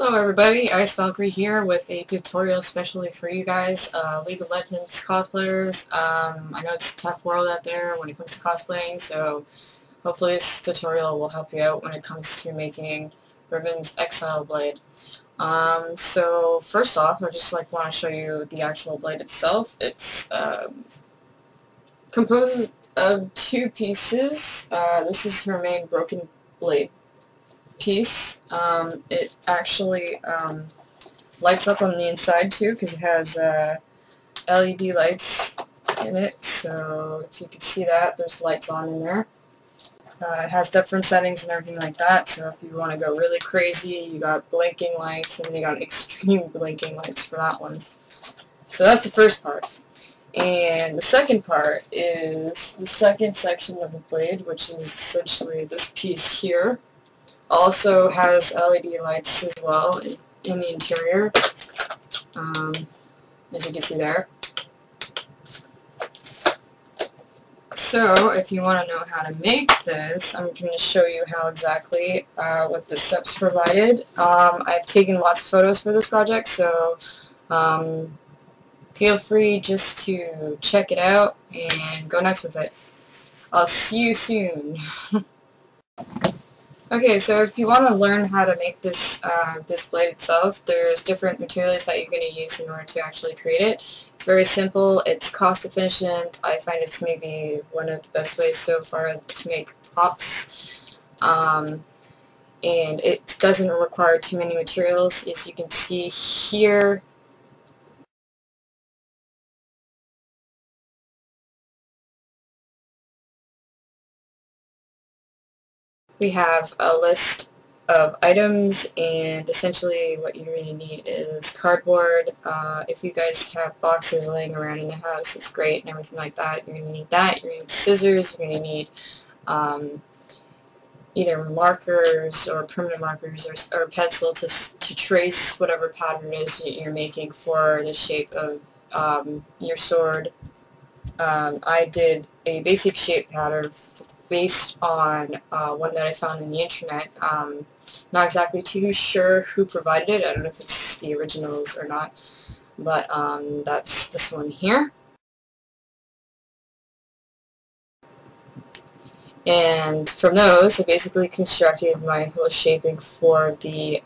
Hello everybody, Ice Valkyrie here with a tutorial especially for you guys, League of Legends cosplayers. I know it's a tough world out there when it comes to cosplaying, so hopefully this tutorial will help you out when it comes to making Riven's Exile Blade. So first off, I just want to show you the actual blade itself. It's composed of two pieces. This is her main broken blade piece. It actually lights up on the inside too because it has LED lights in it, so if you can see that, there's lights on in there. It has different settings and everything like that, so if you want to go really crazy, you got blinking lights, and then you got extreme blinking lights for that one. So that's the first part. And the second part is the second section of the blade, which is essentially this piece here. Also has LED lights as well in the interior, as you can see there. So if you want to know how to make this, I'm going to show you how exactly what the steps provided. I've taken lots of photos for this project, so feel free just to check it out and go nuts with it. I'll see you soon. Okay, so if you want to learn how to make this this blade itself, there's different materials that you're going to use in order to actually create it. It's very simple, it's cost efficient. I find it's maybe one of the best ways so far to make props. And it doesn't require too many materials. As you can see here, we have a list of items, and essentially what you're going to need is cardboard. If you guys have boxes laying around in the house, it's great and everything like that. You're going to need that. You're going to need scissors. You're going to need either markers or permanent markers or pencil to trace whatever pattern it is you're making for the shape of your sword. I did a basic shape pattern based on one that I found on the internet. Not exactly too sure who provided it. I don't know if it's the originals or not, but that's this one here. And from those, I basically constructed my whole shaping for the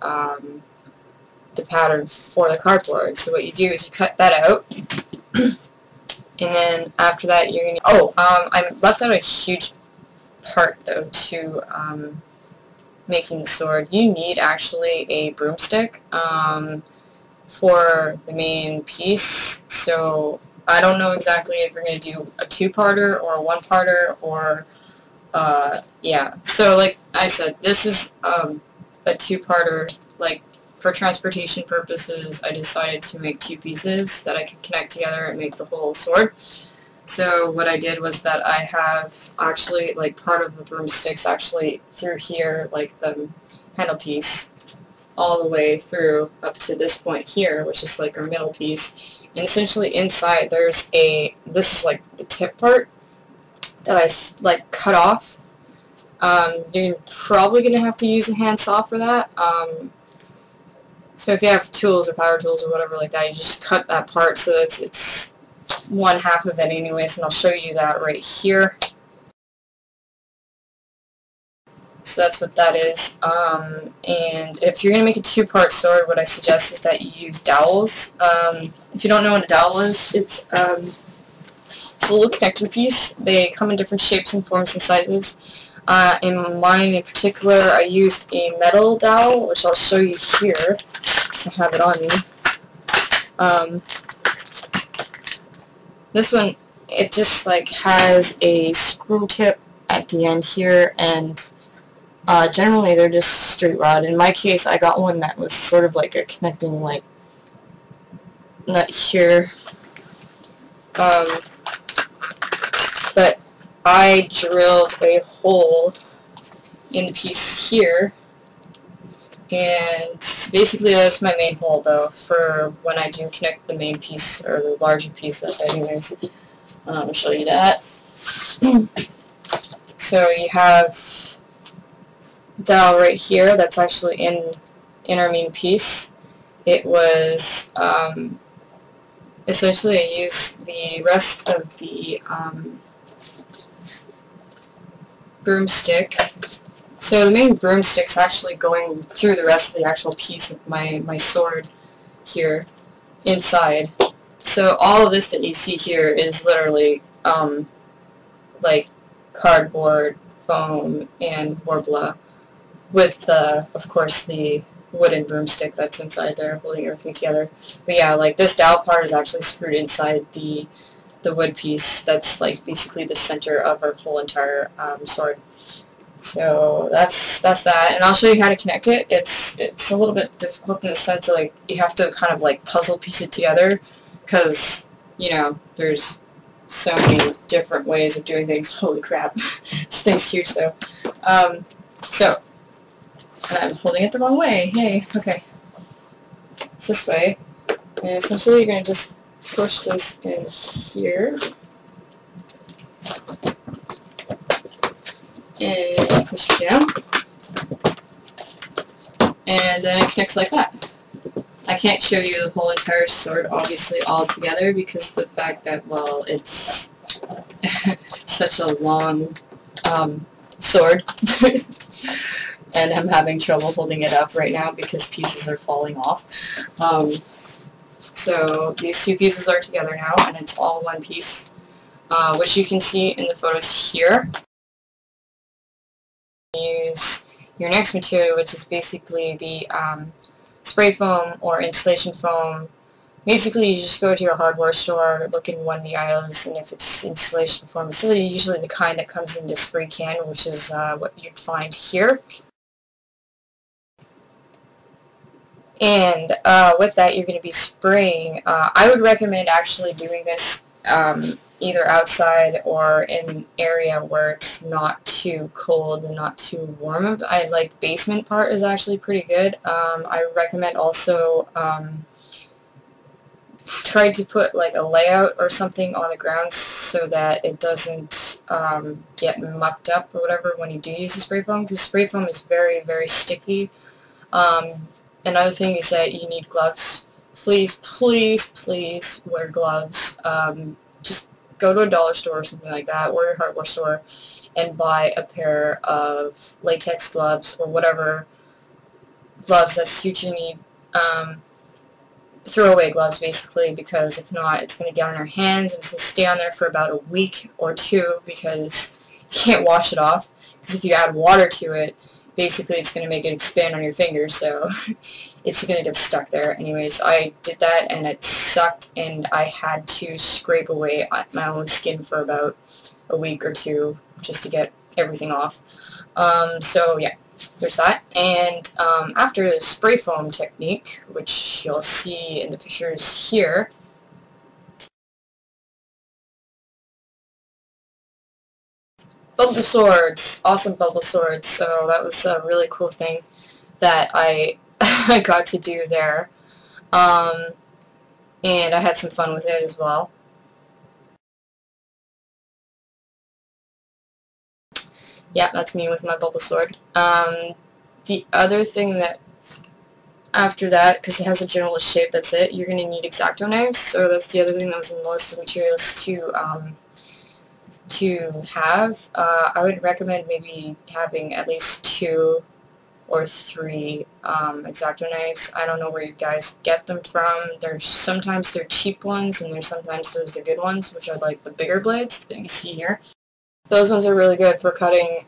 pattern for the cardboard. So what you do is you cut that out, and then after that you're gonna. I left out a huge part though to making the sword. You need actually a broomstick for the main piece. So I don't know exactly if you're going to do a two-parter or a one-parter or yeah. So like I said, this is a two-parter. Like for transportation purposes, I decided to make two pieces that I could connect together and make the whole sword. So what I did was that I have actually, like, part of the broomsticks actually through here, like the handle piece, all the way through up to this point here, which is like our middle piece. And essentially inside there's this is like the tip part that I like cut off. You're probably going to have to use a handsaw for that. So if you have tools or power tools or whatever like that, you just cut that part so that it's one half of it anyways, and I'll show you that right here. So that's what that is. And if you're going to make a two-part sword, what I suggest is that you use dowels. If you don't know what a dowel is, it's a little connector piece. They come in different shapes and forms and sizes. In mine in particular, I used a metal dowel, which I'll show you here, because I have it on me. This one, it just like has a screw tip at the end here, and generally they're just straight rod. In my case, I got one that was sort of like a connecting like nut here, but I drilled a hole in the piece here, and basically that's my main hole though for when I do connect the main piece or the larger piece up anyways. I'll show you that. So you have dowel right here that's actually in in our main piece. It was essentially I used the rest of the broomstick. So the main broomstick's actually going through the rest of the actual piece of my sword here inside. So all of this that you see here is literally like cardboard, foam, and Worbla with of course the wooden broomstick that's inside there holding everything together. But yeah, like this dowel part is actually screwed inside the wood piece that's like basically the center of our whole entire sword. So that's that, and I'll show you how to connect it. It's a little bit difficult in the sense that like you have to kind of like puzzle piece it together, because you know there's so many different ways of doing things. Holy crap, this thing's huge though. So I'm holding it the wrong way. Hey, okay, it's this way, and essentially you're gonna just push this in here. And push it down, and then it connects like that. I can't show you the whole entire sword, obviously, all together, because of the fact that, well, it's such a long sword, and I'm having trouble holding it up right now because pieces are falling off. So these two pieces are together now, and it's all one piece, which you can see in the photos here. Use your next material, which is basically the spray foam or insulation foam. Basically, you just go to your hardware store, look in one of the aisles, and if it's insulation foam, it's usually the kind that comes in the spray can, which is what you'd find here. And with that, you're going to be spraying. I would recommend actually doing this either outside or in an area where it's not too cold and not too warm. I like the basement part is actually pretty good. I recommend also try to put like a layout or something on the ground so that it doesn't get mucked up or whatever when you do use the spray foam, because spray foam is very, very sticky. Another thing is that you need gloves. Please, please, please wear gloves. Just go to a dollar store or something like that, or your hardware store, and buy a pair of latex gloves or whatever gloves that suit your need. Throwaway gloves, basically, because if not, it's going to get on your hands and it's going to stay on there for about a week or two because you can't wash it off. Because if you add water to it, basically it's going to make it expand on your fingers, so it's going to get stuck there. Anyways, I did that and it sucked, and I had to scrape away my own skin for about a week or two just to get everything off. So yeah, there's that. And after the spray foam technique, which you'll see in the pictures here, bubble swords, awesome bubble swords. So that was a really cool thing that I got to do there, and I had some fun with it as well. Yeah, that's me with my bubble sword. The other thing that after that, because it has a generalist shape, that's it, you're going to need X-Acto knives. So that's the other thing that was in the list of materials to have. I would recommend maybe having at least 2 or 3 X-Acto knives. I don't know where you guys get them from. Sometimes they're cheap ones, and sometimes there's the good ones, which are like the bigger blades that you see here. Those ones are really good for cutting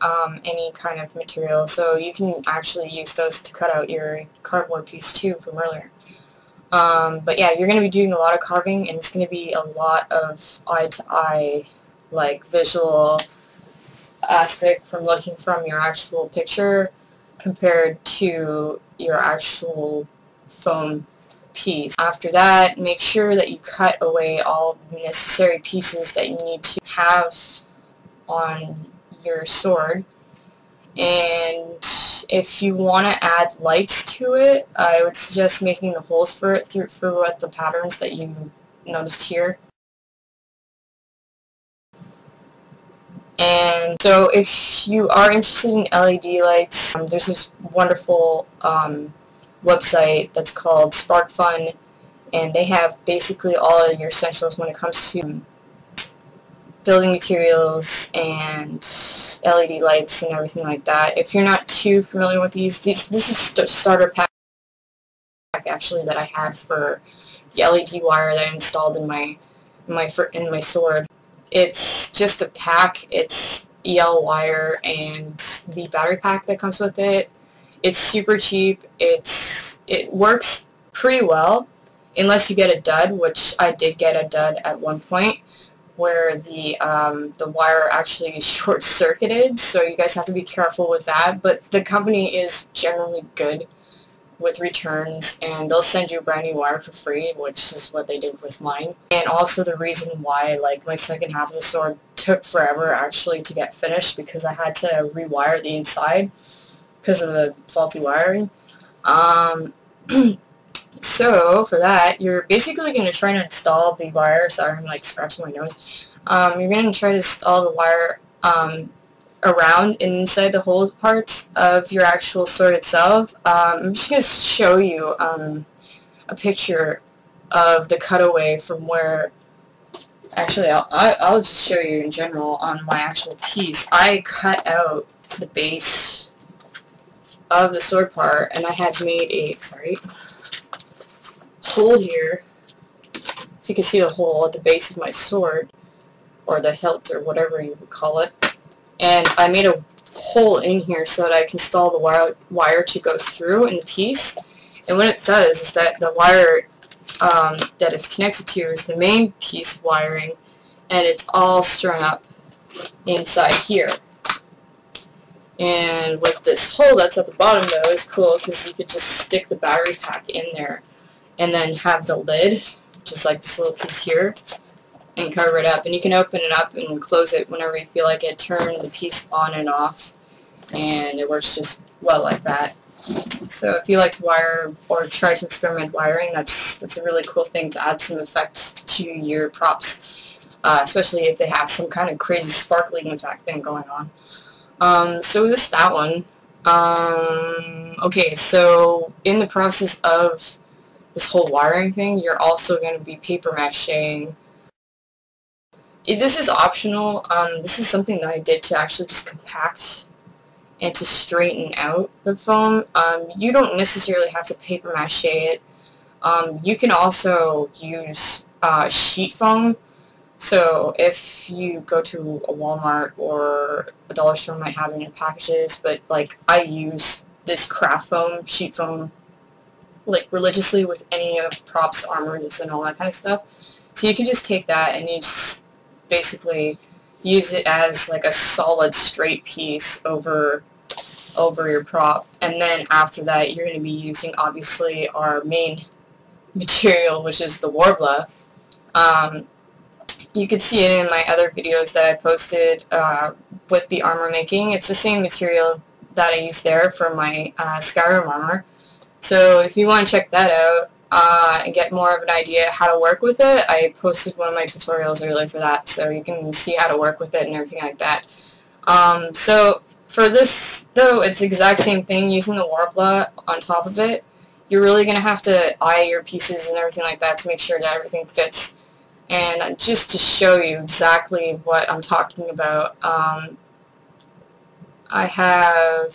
any kind of material, so you can actually use those to cut out your cardboard piece too from earlier. But yeah, you're going to be doing a lot of carving, and it's going to be a lot of eye-to-eye, like visual aspect from looking from your actual picture compared to your actual foam piece. After that, make sure that you cut away all the necessary pieces that you need to have on your sword, and if you want to add lights to it, I would suggest making the holes for it through what the patterns that you noticed here. And so if you are interested in LED lights, there's this wonderful website that's called Sparkfun, and they have basically all of your essentials when it comes to building materials and LED lights and everything like that. If you're not too familiar with this is a starter pack actually that I had for the LED wire that I installed in my sword. It's just a pack. It's EL wire and the battery pack that comes with it. It's super cheap. It works pretty well unless you get a dud, which I did get a dud at one point, where the wire actually short-circuited, so you guys have to be careful with that. But the company is generally good with returns, and they'll send you a brand new wire for free, which is what they did with mine. And also the reason why, like, my second half of the sword took forever actually to get finished, because I had to rewire the inside because of the faulty wiring. So for that, you're basically going to try to install the wire. Sorry, I'm like scratching my nose. You're going to try to install the wire around and inside the hole parts of your actual sword itself. I'm just going to show you a picture of the cutaway from where, actually I'll just show you in general on my actual piece. I cut out the base of the sword part, and I had made a, hole here. If you can see the hole at the base of my sword, or the hilt, or whatever you would call it. And I made a hole in here so that I can install the wire to go through in the piece. And what it does is that the wire that it's connected to is the main piece of wiring, and it's all strung up inside here. And with this hole that's at the bottom, though, is cool because you could just stick the battery pack in there and then have the lid, just like this little piece here, and cover it up. And you can open it up and close it whenever you feel like it, turn the piece on and off, and it works just well like that. So if you like to wire or try to experiment wiring, that's a really cool thing to add some effect to your props, especially if they have some kind of crazy sparkling effect thing going on. So this that one. Okay, so in the process of this whole wiring thing, you're also going to be paper macheing. This is optional. This is something that I did to actually just compact and to straighten out the foam. You don't necessarily have to paper mache it. You can also use sheet foam. So if you go to a Walmart or a dollar store, might have it in packages, but like I use this craft foam, sheet foam, like religiously with any of props, armors, and all that kind of stuff. So you can just take that and you just basically use it as like a solid straight piece over your prop, and then after that you're going to be using obviously our main material, which is the Warbler. You could see it in my other videos that I posted with the armor making. It's the same material that I used there for my Skyrim armor. So if you want to check that out and get more of an idea how to work with it, I posted one of my tutorials earlier for that, so you can see how to work with it and everything like that. So for this, though, it's the exact same thing, using the Warbler on top of it. You're really going to have to eye your pieces and everything like that to make sure that everything fits. And just to show you exactly what I'm talking about, I have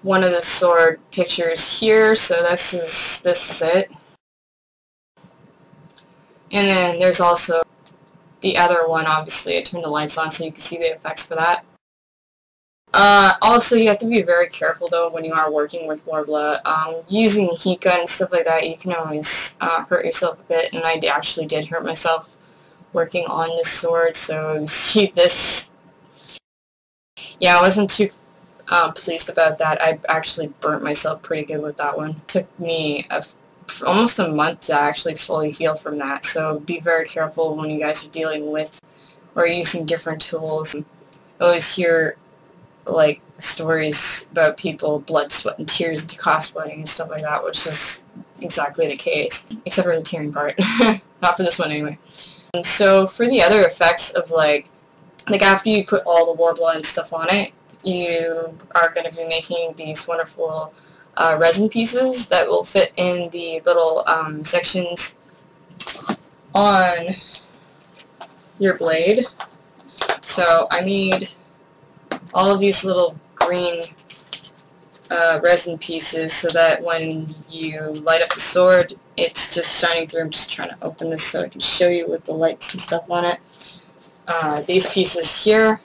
one of the sword pictures here, so this is it. And then there's also the other one. Obviously I turned the lights on so you can see the effects for that. Also, you have to be very careful though when you are working with Warbler. Using heat gun and stuff like that, you can always hurt yourself a bit, and I actually did hurt myself working on this sword. So you see this, yeah, I wasn't too pleased about that. I actually burnt myself pretty good with that one. It took me almost a month to actually fully heal from that, so be very careful when you guys are dealing with or using different tools. I always hear like stories about people blood, sweat, and tears into cosplaying and stuff like that, which is exactly the case, except for the tearing part. Not for this one anyway. And so for the other effects of like after you put all the Warbler and stuff on it, you are going to be making these wonderful resin pieces that will fit in the little sections on your blade. So I made all of these little green resin pieces so that when you light up the sword, it's just shining through. I'm just trying to open this so I can show you with the lights and stuff on it. These pieces here,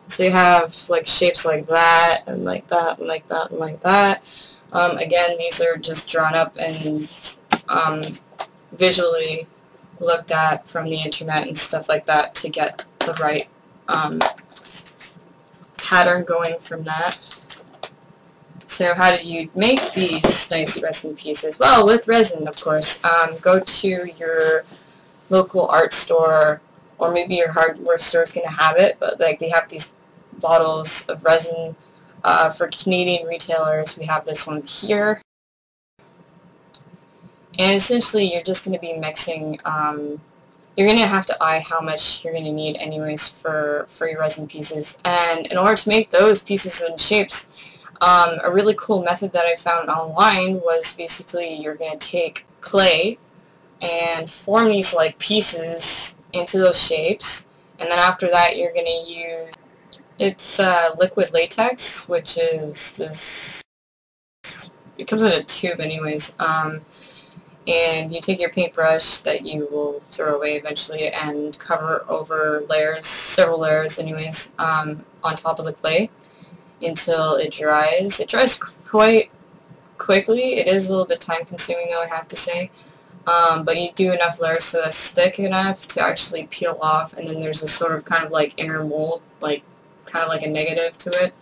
so you have like shapes like that, and like that, and like that, and like that. Again, these are just drawn up and visually looked at from the internet and stuff like that to get the right pattern going from that. So how do you make these nice resin pieces? Well, with resin, of course. Go to your local art store, or maybe your hardware store is going to have it, but like they have these bottles of resin. For Canadian retailers, we have this one here. And essentially, you're just going to be mixing, you're going to have to eye how much you're going to need anyways for your resin pieces. And in order to make those pieces and shapes, a really cool method that I found online was basically you're going to take clay and form these like pieces into those shapes, and then after that you're going to use, it's liquid latex, which is this, it comes in a tube anyways, and you take your paintbrush that you will throw away eventually and cover over layers, several layers anyways, on top of the clay until it dries. It dries quite quickly. It is a little bit time consuming though, I have to say, but you do enough layers so it's thick enough to actually peel off, and then there's a sort of kind of like inner mold, like kind of like a negative to it,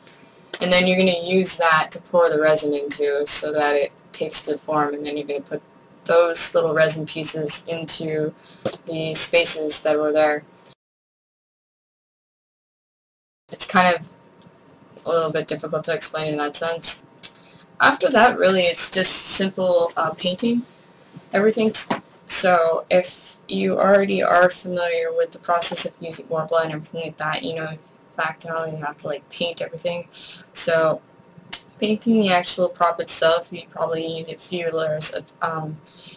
and then you're going to use that to pour the resin into so that it takes the form, and then you're going to put those little resin pieces into the spaces that were there. It's kind of a little bit difficult to explain in that sense. After that, really, it's just simple painting everything. So if you already are familiar with the process of using Worbla and everything like that, you know, in fact, how you have to like paint everything. So painting the actual prop itself, you probably need a few layers of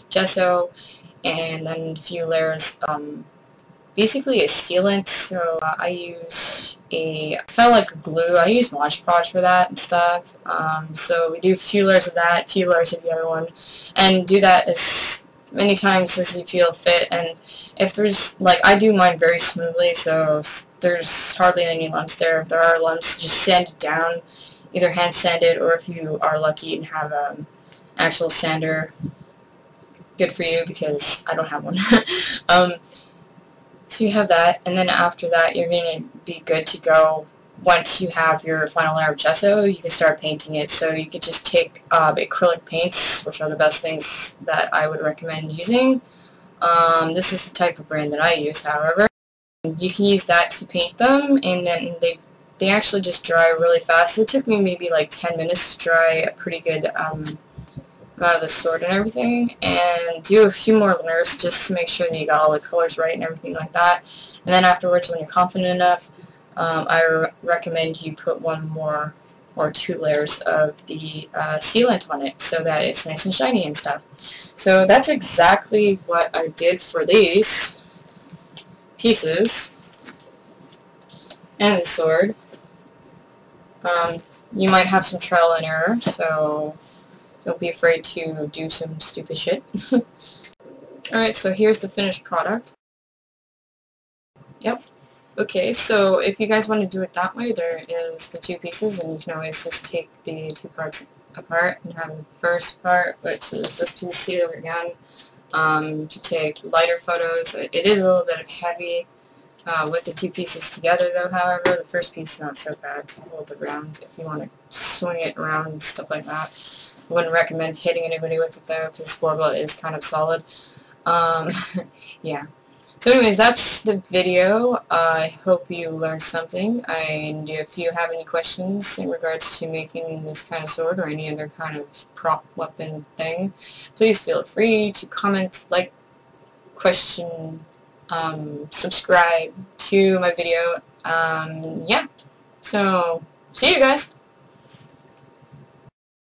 gesso, and then a few layers, basically a sealant. So I use it's kind of like a glue. I use Mod Podge for that and stuff. So we do a few layers of that, a few layers of the other one, and do that as many times as you feel fit. And if there's, like, I do mine very smoothly, so there's hardly any lumps there. If there are lumps, just sand it down, either hand sand it, or if you are lucky and have an actual sander, good for you, because I don't have one. So you have that, and then after that you're going to be good to go. Once you have your final layer of gesso, you can start painting it. So you could just take acrylic paints, which are the best things that I would recommend using. This is the type of brand that I use, however. You can use that to paint them, and then they actually just dry really fast. It took me maybe like 10 minutes to dry a pretty good amount of the sword and everything, and do a few more layers just to make sure that you got all the colors right and everything like that. And then afterwards, when you're confident enough, I recommend you put one more or two layers of the sealant on it so that it's nice and shiny and stuff. So that's exactly what I did for these pieces and the sword. You might have some trial and error, so don't be afraid to do some stupid shit. Alright, so here's the finished product. Yep. Okay, so if you guys want to do it that way, there is the two pieces, and you can always just take the two parts apart and have the first part, which is this piece here again, to take lighter photos. It is a little bit heavy with the two pieces together though, however. The first piece is not so bad to hold around if you want to swing it around and stuff like that. I wouldn't recommend hitting anybody with it though, because Worbla is kind of solid. Yeah. So anyways, that's the video. I hope you learned something. And if you have any questions in regards to making this kind of sword or any other kind of prop weapon thing, please feel free to comment, like, question, subscribe to my video. Yeah. So, see you guys!